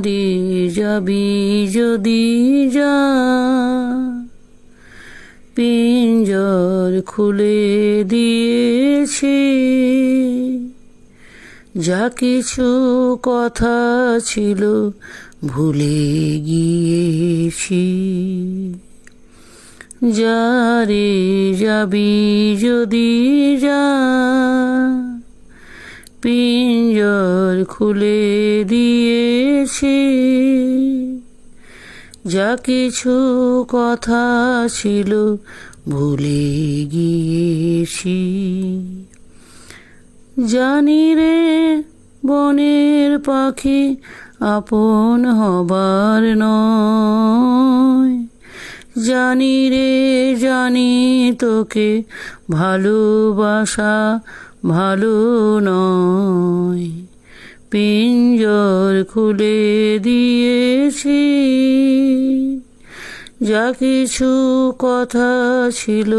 রে যাবি যদি যা, পিঞ্জর খুলে দিয়েছি, যা কিছু কথা ছিল ভুলে গিয়েছি। যা রে যাবি যদি যা, পিঞ্জর খুলে দিয়েছি, যা কিছু কথা ছিল ভুলে গিয়েছি। জানি রে বনের পাখি আপন হবার নয়, জানি রে জানি তোকে ভালোবাসা ভালো নয়। পিঞ্জর খুলে দিয়েছি, যা কিছু কথা ছিল